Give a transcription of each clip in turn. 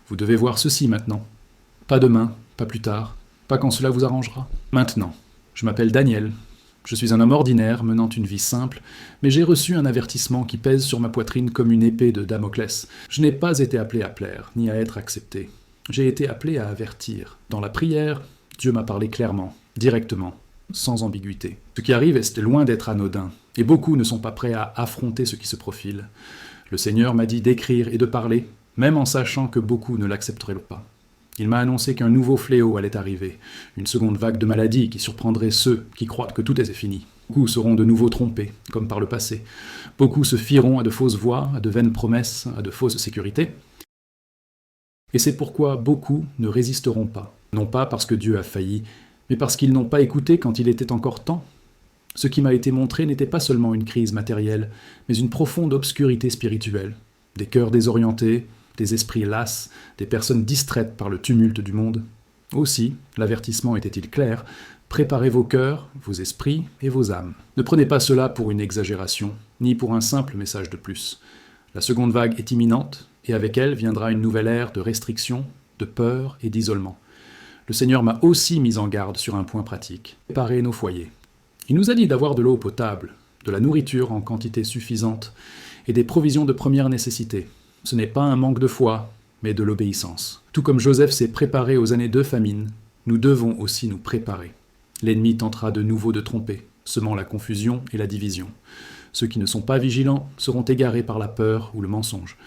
Vous devez voir ceci maintenant. Pas demain, pas plus tard, pas quand cela vous arrangera. Maintenant. Je m'appelle Daniel. Je suis un homme ordinaire menant une vie simple, mais j'ai reçu un avertissement qui pèse sur ma poitrine comme une épée de Damoclès. Je n'ai pas été appelé à plaire, ni à être accepté. J'ai été appelé à avertir. Dans la prière, Dieu m'a parlé clairement, directement, sans ambiguïté. Ce qui arrive est loin d'être anodin, et beaucoup ne sont pas prêts à affronter ce qui se profile. Le Seigneur m'a dit d'écrire et de parler, même en sachant que beaucoup ne l'accepteraient pas. Il m'a annoncé qu'un nouveau fléau allait arriver, une seconde vague de maladie qui surprendrait ceux qui croient que tout est fini. Beaucoup seront de nouveau trompés, comme par le passé. Beaucoup se fieront à de fausses voix, à de vaines promesses, à de fausses sécurités. Et c'est pourquoi beaucoup ne résisteront pas, non pas parce que Dieu a failli, mais parce qu'ils n'ont pas écouté quand il était encore temps. Ce qui m'a été montré n'était pas seulement une crise matérielle, mais une profonde obscurité spirituelle, des cœurs désorientés, des esprits lasses, des personnes distraites par le tumulte du monde. Aussi, l'avertissement était-il clair, préparez vos cœurs, vos esprits et vos âmes. Ne prenez pas cela pour une exagération, ni pour un simple message de plus. La seconde vague est imminente, et avec elle viendra une nouvelle ère de restriction, de peur et d'isolement. Le Seigneur m'a aussi mis en garde sur un point pratique. Préparez nos foyers. Il nous a dit d'avoir de l'eau potable, de la nourriture en quantité suffisante, et des provisions de première nécessité. Ce n'est pas un manque de foi, mais de l'obéissance. Tout comme Joseph s'est préparé aux années de famine, nous devons aussi nous préparer. L'ennemi tentera de nouveau de tromper, semant la confusion et la division. Ceux qui ne sont pas vigilants seront égarés par la peur ou le mensonge.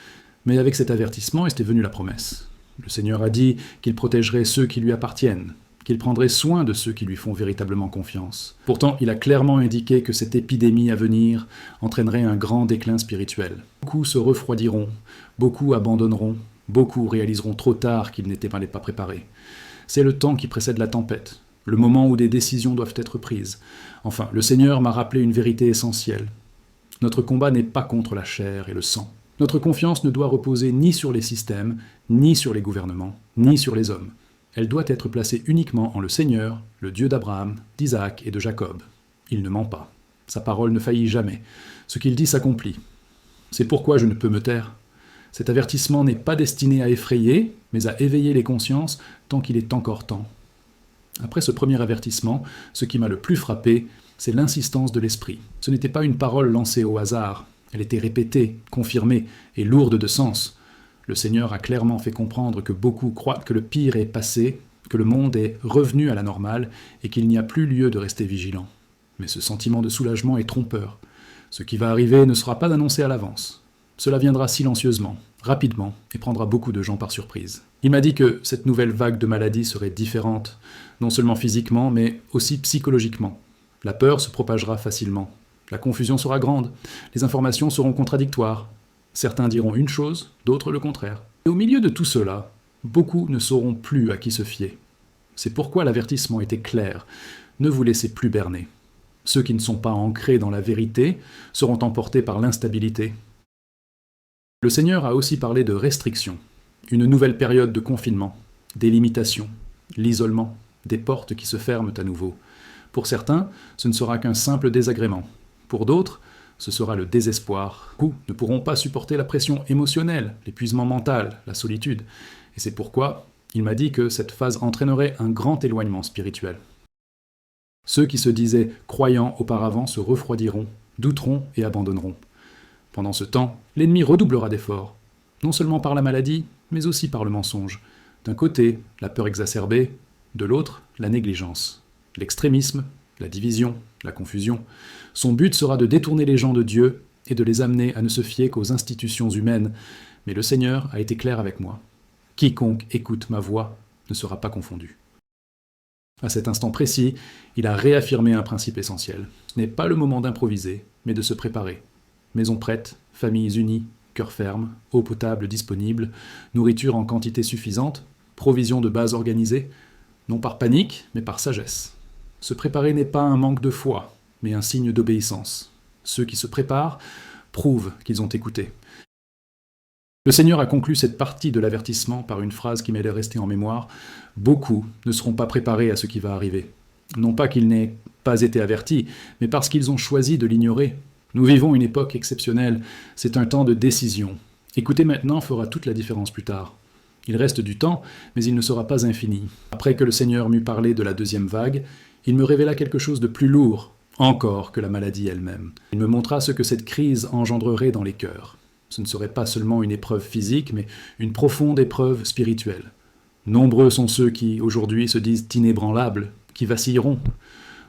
Mais avec cet avertissement était venue la promesse. Le Seigneur a dit qu'il protégerait ceux qui lui appartiennent, qu'il prendrait soin de ceux qui lui font véritablement confiance. Pourtant, il a clairement indiqué que cette épidémie à venir entraînerait un grand déclin spirituel. Beaucoup se refroidiront, beaucoup abandonneront, beaucoup réaliseront trop tard qu'ils n'étaient pas préparés. C'est le temps qui précède la tempête, le moment où des décisions doivent être prises. Enfin, le Seigneur m'a rappelé une vérité essentielle. Notre combat n'est pas contre la chair et le sang. Notre confiance ne doit reposer ni sur les systèmes, ni sur les gouvernements, ni sur les hommes. Elle doit être placée uniquement en le Seigneur, le Dieu d'Abraham, d'Isaac et de Jacob. Il ne ment pas. Sa parole ne faillit jamais. Ce qu'il dit s'accomplit. C'est pourquoi je ne peux me taire. Cet avertissement n'est pas destiné à effrayer, mais à éveiller les consciences tant qu'il est encore temps. Après ce premier avertissement, ce qui m'a le plus frappé, c'est l'insistance de l'Esprit. Ce n'était pas une parole lancée au hasard. Elle était répétée, confirmée et lourde de sens. Le Seigneur a clairement fait comprendre que beaucoup croient que le pire est passé, que le monde est revenu à la normale et qu'il n'y a plus lieu de rester vigilant. Mais ce sentiment de soulagement est trompeur. Ce qui va arriver ne sera pas annoncé à l'avance. Cela viendra silencieusement, rapidement, et prendra beaucoup de gens par surprise. Il m'a dit que cette nouvelle vague de maladies serait différente, non seulement physiquement, mais aussi psychologiquement. La peur se propagera facilement. La confusion sera grande. Les informations seront contradictoires. Certains diront une chose, d'autres le contraire. Et au milieu de tout cela, beaucoup ne sauront plus à qui se fier. C'est pourquoi l'avertissement était clair. Ne vous laissez plus berner. Ceux qui ne sont pas ancrés dans la vérité seront emportés par l'instabilité. Le Seigneur a aussi parlé de restrictions, une nouvelle période de confinement, des limitations, l'isolement, des portes qui se ferment à nouveau. Pour certains, ce ne sera qu'un simple désagrément. Pour d'autres, ce sera le désespoir. Beaucoup ne pourront pas supporter la pression émotionnelle, l'épuisement mental, la solitude. Et c'est pourquoi il m'a dit que cette phase entraînerait un grand éloignement spirituel. Ceux qui se disaient croyants auparavant se refroidiront, douteront et abandonneront. Pendant ce temps, l'ennemi redoublera d'efforts, non seulement par la maladie, mais aussi par le mensonge. D'un côté, la peur exacerbée, de l'autre, la négligence, l'extrémisme, la division, la confusion. Son but sera de détourner les gens de Dieu et de les amener à ne se fier qu'aux institutions humaines. Mais le Seigneur a été clair avec moi. Quiconque écoute ma voix ne sera pas confondu. À cet instant précis, il a réaffirmé un principe essentiel. Ce n'est pas le moment d'improviser, mais de se préparer. Maison prête, familles unies, cœur ferme, eau potable disponible, nourriture en quantité suffisante, provisions de base organisées, non par panique, mais par sagesse. Se préparer n'est pas un manque de foi, mais un signe d'obéissance. Ceux qui se préparent prouvent qu'ils ont écouté. Le Seigneur a conclu cette partie de l'avertissement par une phrase qui m'est restée en mémoire. Beaucoup ne seront pas préparés à ce qui va arriver. Non pas qu'ils n'aient pas été avertis, mais parce qu'ils ont choisi de l'ignorer. Nous vivons une époque exceptionnelle. C'est un temps de décision. Écouter maintenant fera toute la différence plus tard. Il reste du temps, mais il ne sera pas infini. Après que le Seigneur m'eut parlé de la deuxième vague, il me révéla quelque chose de plus lourd encore que la maladie elle-même. Il me montra ce que cette crise engendrerait dans les cœurs. Ce ne serait pas seulement une épreuve physique, mais une profonde épreuve spirituelle. Nombreux sont ceux qui, aujourd'hui, se disent inébranlables, qui vacilleront.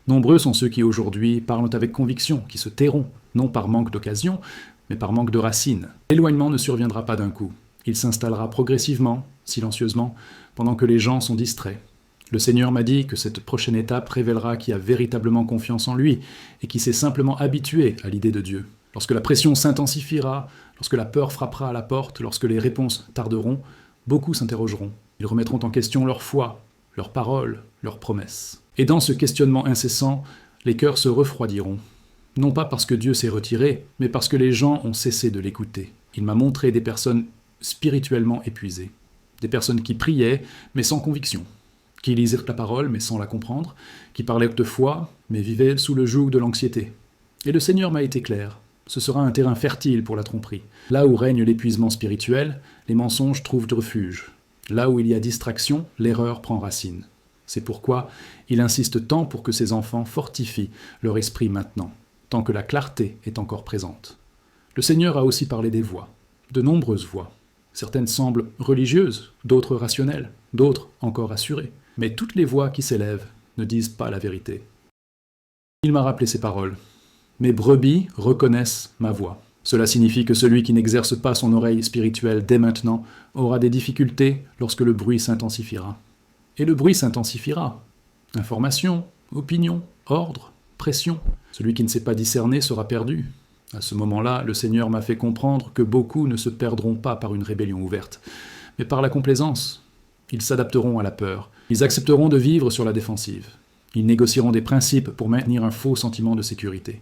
Nombreux sont ceux qui, aujourd'hui, parlent avec conviction, qui se tairont, non par manque d'occasion, mais par manque de racines. L'éloignement ne surviendra pas d'un coup. Il s'installera progressivement, silencieusement, pendant que les gens sont distraits. Le Seigneur m'a dit que cette prochaine étape révélera qui a véritablement confiance en lui et qui s'est simplement habitué à l'idée de Dieu. Lorsque la pression s'intensifiera, lorsque la peur frappera à la porte, lorsque les réponses tarderont, beaucoup s'interrogeront. Ils remettront en question leur foi, leurs paroles, leurs promesses. Et dans ce questionnement incessant, les cœurs se refroidiront. Non pas parce que Dieu s'est retiré, mais parce que les gens ont cessé de l'écouter. Il m'a montré des personnes spirituellement épuisées. Des personnes qui priaient, mais sans conviction. Qui lisaient la parole, mais sans la comprendre. Qui parlaient de foi, mais vivaient sous le joug de l'anxiété. Et le Seigneur m'a été clair. Ce sera un terrain fertile pour la tromperie. Là où règne l'épuisement spirituel, les mensonges trouvent refuge. Là où il y a distraction, l'erreur prend racine. C'est pourquoi il insiste tant pour que ses enfants fortifient leur esprit maintenant, tant que la clarté est encore présente. Le Seigneur a aussi parlé des voix, de nombreuses voix. Certaines semblent religieuses, d'autres rationnelles, d'autres encore assurées. Mais toutes les voix qui s'élèvent ne disent pas la vérité. Il m'a rappelé ces paroles. Mes brebis reconnaissent ma voix. Cela signifie que celui qui n'exerce pas son oreille spirituelle dès maintenant aura des difficultés lorsque le bruit s'intensifiera. Et le bruit s'intensifiera. Information, opinion, ordre, pression. Celui qui ne sait pas discerner sera perdu. À ce moment-là, le Seigneur m'a fait comprendre que beaucoup ne se perdront pas par une rébellion ouverte, mais par la complaisance. Ils s'adapteront à la peur. Ils accepteront de vivre sur la défensive. Ils négocieront des principes pour maintenir un faux sentiment de sécurité.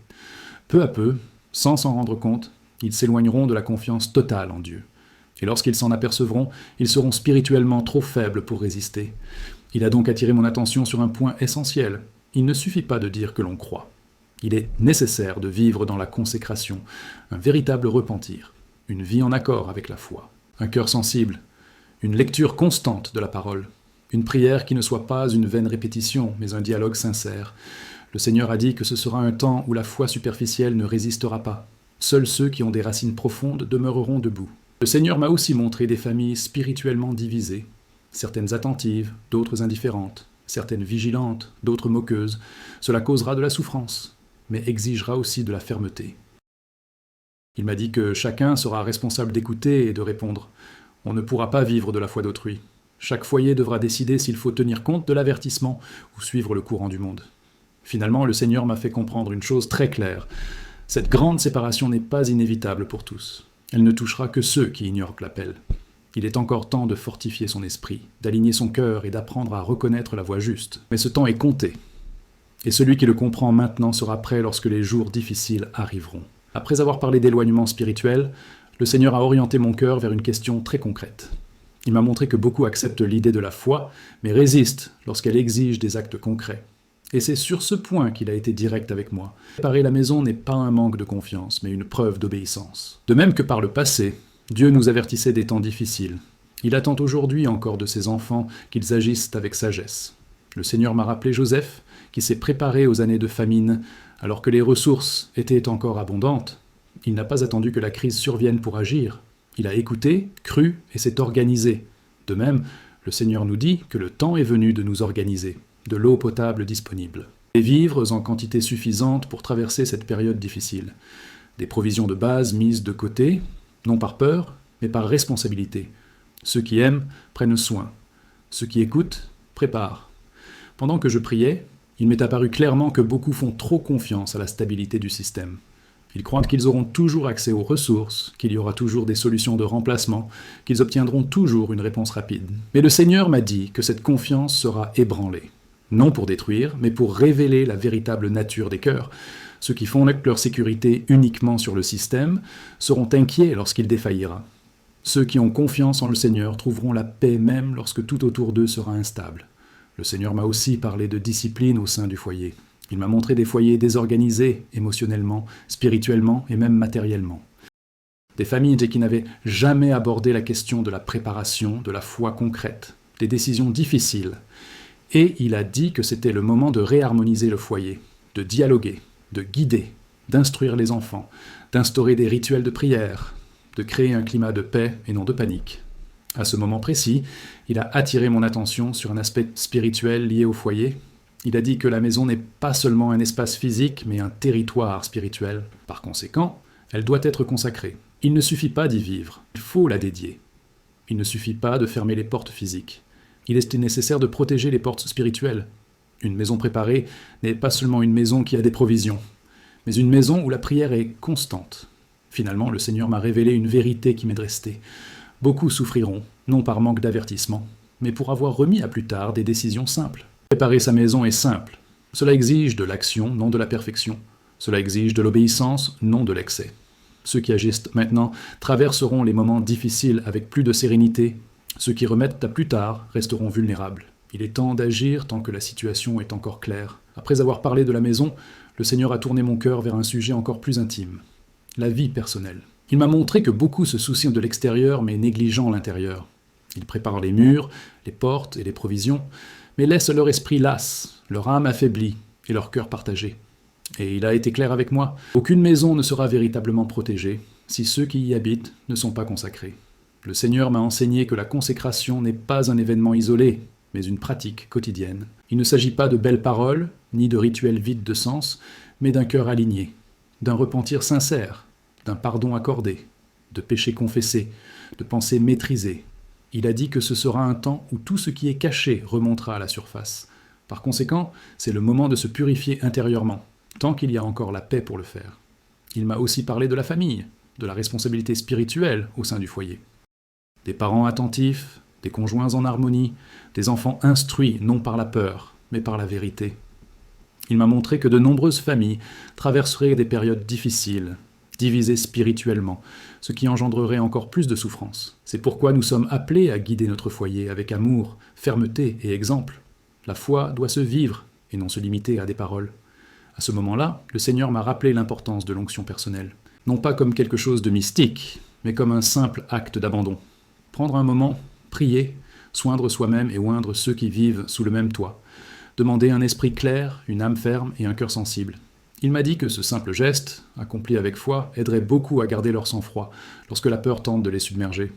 Peu à peu, sans s'en rendre compte, ils s'éloigneront de la confiance totale en Dieu. Et lorsqu'ils s'en apercevront, ils seront spirituellement trop faibles pour résister. Il a donc attiré mon attention sur un point essentiel. Il ne suffit pas de dire que l'on croit. Il est nécessaire de vivre dans la consécration, un véritable repentir, une vie en accord avec la foi, un cœur sensible, une lecture constante de la parole, une prière qui ne soit pas une vaine répétition, mais un dialogue sincère. Le Seigneur a dit que ce sera un temps où la foi superficielle ne résistera pas. Seuls ceux qui ont des racines profondes demeureront debout. Le Seigneur m'a aussi montré des familles spirituellement divisées, certaines attentives, d'autres indifférentes, certaines vigilantes, d'autres moqueuses. Cela causera de la souffrance, mais exigera aussi de la fermeté. Il m'a dit que chacun sera responsable d'écouter et de répondre. On ne pourra pas vivre de la foi d'autrui. Chaque foyer devra décider s'il faut tenir compte de l'avertissement ou suivre le courant du monde. Finalement, le Seigneur m'a fait comprendre une chose très claire. Cette grande séparation n'est pas inévitable pour tous. Elle ne touchera que ceux qui ignorent l'appel. Il est encore temps de fortifier son esprit, d'aligner son cœur et d'apprendre à reconnaître la voie juste. Mais ce temps est compté. Et celui qui le comprend maintenant sera prêt lorsque les jours difficiles arriveront. Après avoir parlé d'éloignement spirituel, le Seigneur a orienté mon cœur vers une question très concrète. Il m'a montré que beaucoup acceptent l'idée de la foi, mais résistent lorsqu'elle exige des actes concrets. Et c'est sur ce point qu'il a été direct avec moi. Préparer la maison n'est pas un manque de confiance, mais une preuve d'obéissance. De même que par le passé, Dieu nous avertissait des temps difficiles. Il attend aujourd'hui encore de ses enfants qu'ils agissent avec sagesse. Le Seigneur m'a rappelé Joseph, qui s'est préparé aux années de famine, alors que les ressources étaient encore abondantes. Il n'a pas attendu que la crise survienne pour agir. Il a écouté, cru et s'est organisé. De même, le Seigneur nous dit que le temps est venu de nous organiser, de l'eau potable disponible, des vivres en quantité suffisante pour traverser cette période difficile, des provisions de base mises de côté, non par peur, mais par responsabilité. Ceux qui aiment prennent soin, ceux qui écoutent préparent. Pendant que je priais, il m'est apparu clairement que beaucoup font trop confiance à la stabilité du système. Ils croient qu'ils auront toujours accès aux ressources, qu'il y aura toujours des solutions de remplacement, qu'ils obtiendront toujours une réponse rapide. Mais le Seigneur m'a dit que cette confiance sera ébranlée. Non pour détruire, mais pour révéler la véritable nature des cœurs. Ceux qui fondent leur sécurité uniquement sur le système seront inquiets lorsqu'il défaillira. Ceux qui ont confiance en le Seigneur trouveront la paix même lorsque tout autour d'eux sera instable. Le Seigneur m'a aussi parlé de discipline au sein du foyer. Il m'a montré des foyers désorganisés émotionnellement, spirituellement et même matériellement. des familles qui n'avaient jamais abordé la question de la préparation, de la foi concrète, des décisions difficiles. Et il a dit que c'était le moment de réharmoniser le foyer, de dialoguer, de guider, d'instruire les enfants, d'instaurer des rituels de prière, de créer un climat de paix et non de panique. À ce moment précis, il a attiré mon attention sur un aspect spirituel lié au foyer. Il a dit que la maison n'est pas seulement un espace physique, mais un territoire spirituel. Par conséquent, elle doit être consacrée. Il ne suffit pas d'y vivre, il faut la dédier. Il ne suffit pas de fermer les portes physiques. Il est nécessaire de protéger les portes spirituelles. Une maison préparée n'est pas seulement une maison qui a des provisions, mais une maison où la prière est constante. Finalement, le Seigneur m'a révélé une vérité qui m'est restée. Beaucoup souffriront, non par manque d'avertissement, mais pour avoir remis à plus tard des décisions simples. Préparer sa maison est simple. Cela exige de l'action, non de la perfection. Cela exige de l'obéissance, non de l'excès. Ceux qui agissent maintenant traverseront les moments difficiles avec plus de sérénité. Ceux qui remettent à plus tard resteront vulnérables. Il est temps d'agir tant que la situation est encore claire. Après avoir parlé de la maison, le Seigneur a tourné mon cœur vers un sujet encore plus intime. La vie personnelle. Il m'a montré que beaucoup se soucient de l'extérieur mais négligent l'intérieur. Ils préparent les murs, les portes et les provisions, mais laissent leur esprit las, leur âme affaiblie et leur cœur partagé. Et il a été clair avec moi, aucune maison ne sera véritablement protégée si ceux qui y habitent ne sont pas consacrés. Le Seigneur m'a enseigné que la consécration n'est pas un événement isolé, mais une pratique quotidienne. Il ne s'agit pas de belles paroles, ni de rituels vides de sens, mais d'un cœur aligné, d'un repentir sincère, d'un pardon accordé, de péchés confessés, de pensées maîtrisées. Il a dit que ce sera un temps où tout ce qui est caché remontera à la surface. Par conséquent, c'est le moment de se purifier intérieurement, tant qu'il y a encore la paix pour le faire. Il m'a aussi parlé de la famille, de la responsabilité spirituelle au sein du foyer. Des parents attentifs, des conjoints en harmonie, des enfants instruits non par la peur, mais par la vérité. Il m'a montré que de nombreuses familles traverseraient des périodes difficiles, divisées spirituellement, ce qui engendrerait encore plus de souffrance. C'est pourquoi nous sommes appelés à guider notre foyer avec amour, fermeté et exemple. La foi doit se vivre et non se limiter à des paroles. À ce moment-là, le Seigneur m'a rappelé l'importance de l'onction personnelle. Non pas comme quelque chose de mystique, mais comme un simple acte d'abandon. Prendre un moment, prier, soindre soi-même et oindre ceux qui vivent sous le même toit. Demander un esprit clair, une âme ferme et un cœur sensible. Il m'a dit que ce simple geste, accompli avec foi, aiderait beaucoup à garder leur sang-froid lorsque la peur tente de les submerger.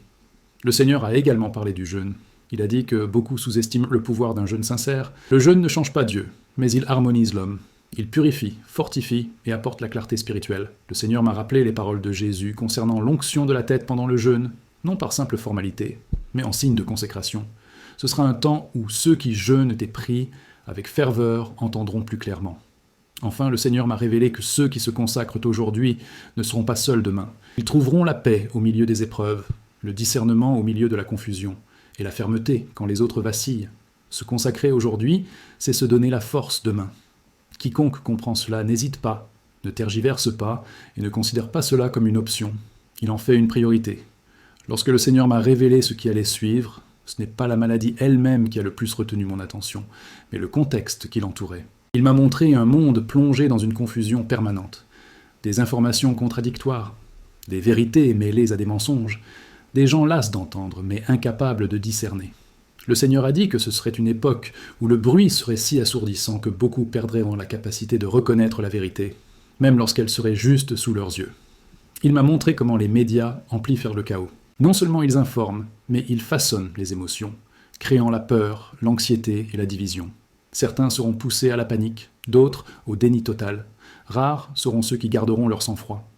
Le Seigneur a également parlé du jeûne. Il a dit que beaucoup sous-estiment le pouvoir d'un jeûne sincère. Le jeûne ne change pas Dieu, mais il harmonise l'homme. Il purifie, fortifie et apporte la clarté spirituelle. Le Seigneur m'a rappelé les paroles de Jésus concernant l'onction de la tête pendant le jeûne, non par simple formalité, mais en signe de consécration. Ce sera un temps où ceux qui jeûnent et prient avec ferveur entendront plus clairement. Enfin, le Seigneur m'a révélé que ceux qui se consacrent aujourd'hui ne seront pas seuls demain. Ils trouveront la paix au milieu des épreuves, le discernement au milieu de la confusion, et la fermeté quand les autres vacillent. Se consacrer aujourd'hui, c'est se donner la force demain. Quiconque comprend cela n'hésite pas, ne tergiverse pas et ne considère pas cela comme une option. Il en fait une priorité. Lorsque le Seigneur m'a révélé ce qui allait suivre, ce n'est pas la maladie elle-même qui a le plus retenu mon attention, mais le contexte qui l'entourait. Il m'a montré un monde plongé dans une confusion permanente, des informations contradictoires, des vérités mêlées à des mensonges, des gens las d'entendre mais incapables de discerner. Le Seigneur a dit que ce serait une époque où le bruit serait si assourdissant que beaucoup perdraient la capacité de reconnaître la vérité, même lorsqu'elle serait juste sous leurs yeux. Il m'a montré comment les médias amplifient le chaos. Non seulement ils informent, mais ils façonnent les émotions, créant la peur, l'anxiété et la division. Certains seront poussés à la panique, d'autres au déni total. Rares seront ceux qui garderont leur sang-froid.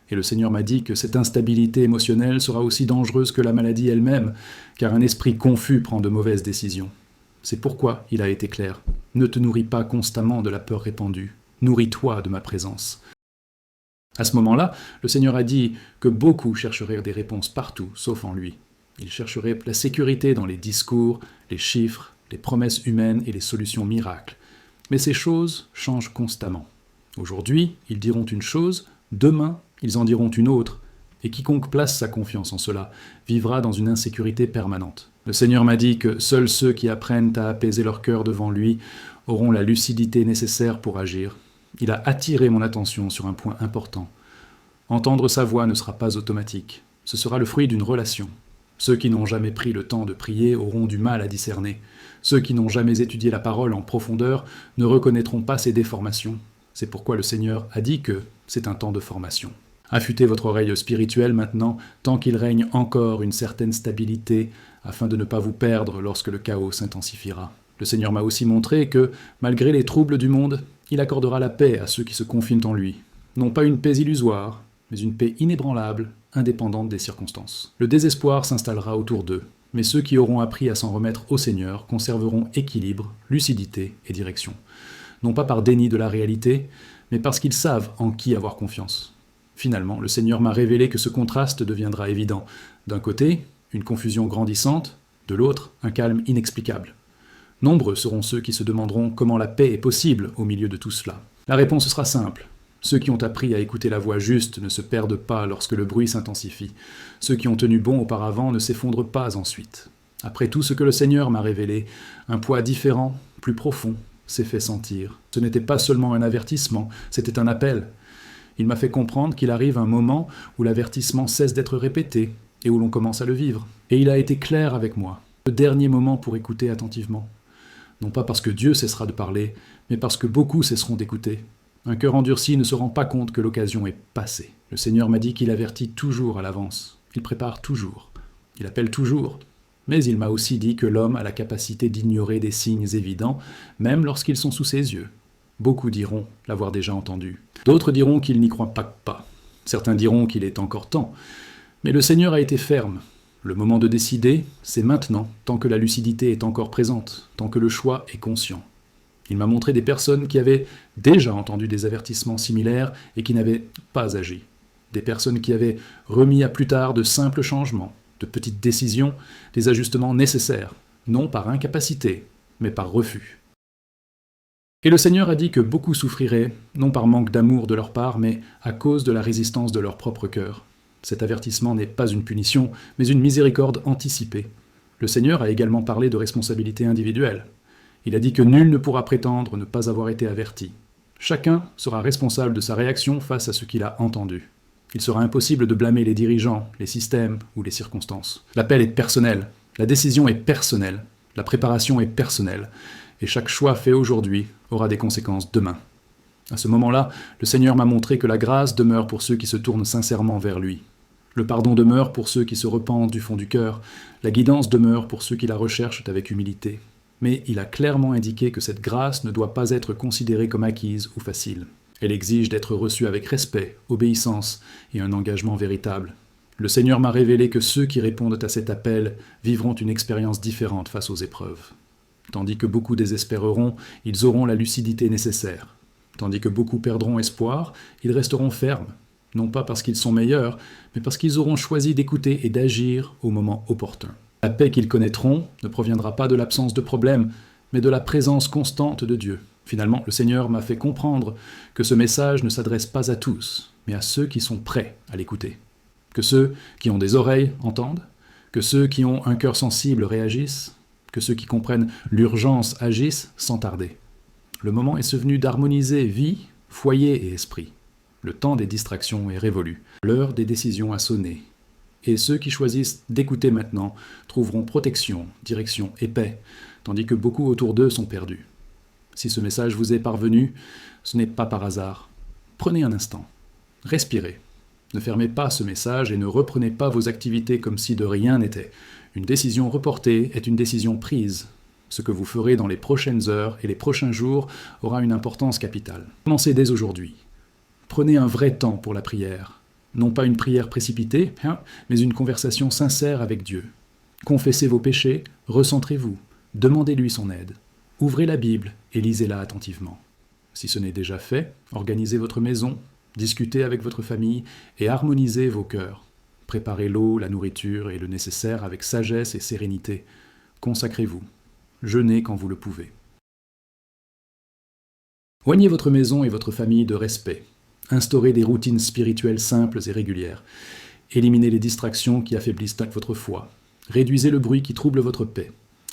Et le Seigneur m'a dit que cette instabilité émotionnelle sera aussi dangereuse que la maladie elle-même, car un esprit confus prend de mauvaises décisions. C'est pourquoi il a été clair. Ne te nourris pas constamment de la peur répandue. Nourris-toi de ma présence. À ce moment-là, le Seigneur a dit que beaucoup chercheraient des réponses partout, sauf en lui. Ils chercheraient la sécurité dans les discours, les chiffres, les promesses humaines et les solutions miracles. Mais ces choses changent constamment. Aujourd'hui, ils diront une chose, demain, ils en diront une autre, et quiconque place sa confiance en cela vivra dans une insécurité permanente. Le Seigneur m'a dit que seuls ceux qui apprennent à apaiser leur cœur devant lui auront la lucidité nécessaire pour agir. Il a attiré mon attention sur un point important. Entendre sa voix ne sera pas automatique. Ce sera le fruit d'une relation. Ceux qui n'ont jamais pris le temps de prier auront du mal à discerner. Ceux qui n'ont jamais étudié la parole en profondeur ne reconnaîtront pas ses déformations. C'est pourquoi le Seigneur a dit que c'est un temps de formation. Affûtez votre oreille spirituelle maintenant, tant qu'il règne encore une certaine stabilité, afin de ne pas vous perdre lorsque le chaos s'intensifiera. Le Seigneur m'a aussi montré que, malgré les troubles du monde, il accordera la paix à ceux qui se confient en lui. Non pas une paix illusoire, mais une paix inébranlable, indépendante des circonstances. Le désespoir s'installera autour d'eux, mais ceux qui auront appris à s'en remettre au Seigneur conserveront équilibre, lucidité et direction. Non pas par déni de la réalité, mais parce qu'ils savent en qui avoir confiance. Finalement, le Seigneur m'a révélé que ce contraste deviendra évident. D'un côté, une confusion grandissante, de l'autre, un calme inexplicable. Nombreux seront ceux qui se demanderont comment la paix est possible au milieu de tout cela. La réponse sera simple. Ceux qui ont appris à écouter la voix juste ne se perdent pas lorsque le bruit s'intensifie. Ceux qui ont tenu bon auparavant ne s'effondrent pas ensuite. Après tout ce que le Seigneur m'a révélé, un poids différent, plus profond, s'est fait sentir. Ce n'était pas seulement un avertissement, c'était un appel. Il m'a fait comprendre qu'il arrive un moment où l'avertissement cesse d'être répété et où l'on commence à le vivre. Et il a été clair avec moi. Le dernier moment pour écouter attentivement. Non pas parce que Dieu cessera de parler, mais parce que beaucoup cesseront d'écouter. Un cœur endurci ne se rend pas compte que l'occasion est passée. Le Seigneur m'a dit qu'il avertit toujours à l'avance. Il prépare toujours. Il appelle toujours. Mais il m'a aussi dit que l'homme a la capacité d'ignorer des signes évidents, même lorsqu'ils sont sous ses yeux. Beaucoup diront l'avoir déjà entendu. D'autres diront qu'ils n'y croient pas. Certains diront qu'il est encore temps. Mais le Seigneur a été ferme. Le moment de décider, c'est maintenant, tant que la lucidité est encore présente, tant que le choix est conscient. Il m'a montré des personnes qui avaient déjà entendu des avertissements similaires et qui n'avaient pas agi. Des personnes qui avaient remis à plus tard de simples changements, de petites décisions, des ajustements nécessaires, non par incapacité, mais par refus. Et le Seigneur a dit que beaucoup souffriraient, non par manque d'amour de leur part, mais à cause de la résistance de leur propre cœur. Cet avertissement n'est pas une punition, mais une miséricorde anticipée. Le Seigneur a également parlé de responsabilité individuelle. Il a dit que nul ne pourra prétendre ne pas avoir été averti. Chacun sera responsable de sa réaction face à ce qu'il a entendu. Il sera impossible de blâmer les dirigeants, les systèmes ou les circonstances. L'appel est personnel, la décision est personnelle, la préparation est personnelle, et chaque choix fait aujourd'hui aura des conséquences demain. À ce moment-là, le Seigneur m'a montré que la grâce demeure pour ceux qui se tournent sincèrement vers lui. Le pardon demeure pour ceux qui se repentent du fond du cœur, la guidance demeure pour ceux qui la recherchent avec humilité. Mais il a clairement indiqué que cette grâce ne doit pas être considérée comme acquise ou facile. Elle exige d'être reçue avec respect, obéissance et un engagement véritable. Le Seigneur m'a révélé que ceux qui répondent à cet appel vivront une expérience différente face aux épreuves. Tandis que beaucoup désespéreront, ils auront la lucidité nécessaire. Tandis que beaucoup perdront espoir, ils resteront fermes, non pas parce qu'ils sont meilleurs, mais parce qu'ils auront choisi d'écouter et d'agir au moment opportun. La paix qu'ils connaîtront ne proviendra pas de l'absence de problèmes, mais de la présence constante de Dieu. Finalement, le Seigneur m'a fait comprendre que ce message ne s'adresse pas à tous, mais à ceux qui sont prêts à l'écouter. Que ceux qui ont des oreilles entendent, que ceux qui ont un cœur sensible réagissent, que ceux qui comprennent l'urgence agissent sans tarder. Le moment est venu d'harmoniser vie, foyer et esprit. Le temps des distractions est révolu. L'heure des décisions a sonné. Et ceux qui choisissent d'écouter maintenant trouveront protection, direction et paix, tandis que beaucoup autour d'eux sont perdus. Si ce message vous est parvenu, ce n'est pas par hasard. Prenez un instant. Respirez. Ne fermez pas ce message et ne reprenez pas vos activités comme si de rien n'était. Une décision reportée est une décision prise. Ce que vous ferez dans les prochaines heures et les prochains jours aura une importance capitale. Commencez dès aujourd'hui. Prenez un vrai temps pour la prière. Non pas une prière précipitée, mais une conversation sincère avec Dieu. Confessez vos péchés, recentrez-vous, demandez-lui son aide. Ouvrez la Bible et lisez-la attentivement. Si ce n'est déjà fait, organisez votre maison, discutez avec votre famille et harmonisez vos cœurs. Préparez l'eau, la nourriture et le nécessaire avec sagesse et sérénité. Consacrez-vous. Jeûnez quand vous le pouvez. Oignez votre maison et votre famille de respect. Instaurez des routines spirituelles simples et régulières. Éliminez les distractions qui affaiblissent votre foi. Réduisez le bruit qui trouble votre paix.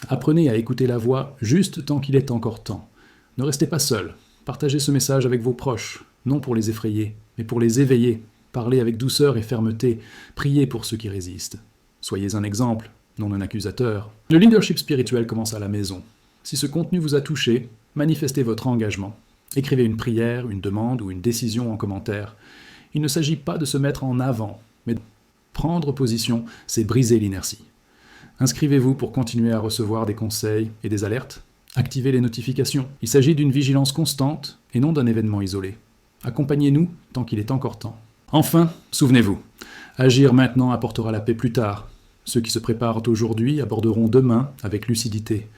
Apprenez à écouter la voix juste tant qu'il est encore temps. Ne restez pas seul. Partagez ce message avec vos proches, non pour les effrayer, mais pour les éveiller. Parlez avec douceur et fermeté, priez pour ceux qui résistent. Soyez un exemple, non un accusateur. Le leadership spirituel commence à la maison. Si ce contenu vous a touché, manifestez votre engagement. Écrivez une prière, une demande ou une décision en commentaire. Il ne s'agit pas de se mettre en avant, mais de prendre position, c'est briser l'inertie. Inscrivez-vous pour continuer à recevoir des conseils et des alertes. Activez les notifications. Il s'agit d'une vigilance constante et non d'un événement isolé. Accompagnez-nous tant qu'il est encore temps. Enfin, souvenez-vous, agir maintenant apportera la paix plus tard. Ceux qui se préparent aujourd'hui aborderont demain avec lucidité.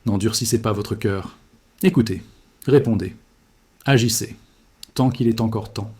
N'endurcissez pas votre cœur. Écoutez, répondez, agissez, tant qu'il est encore temps.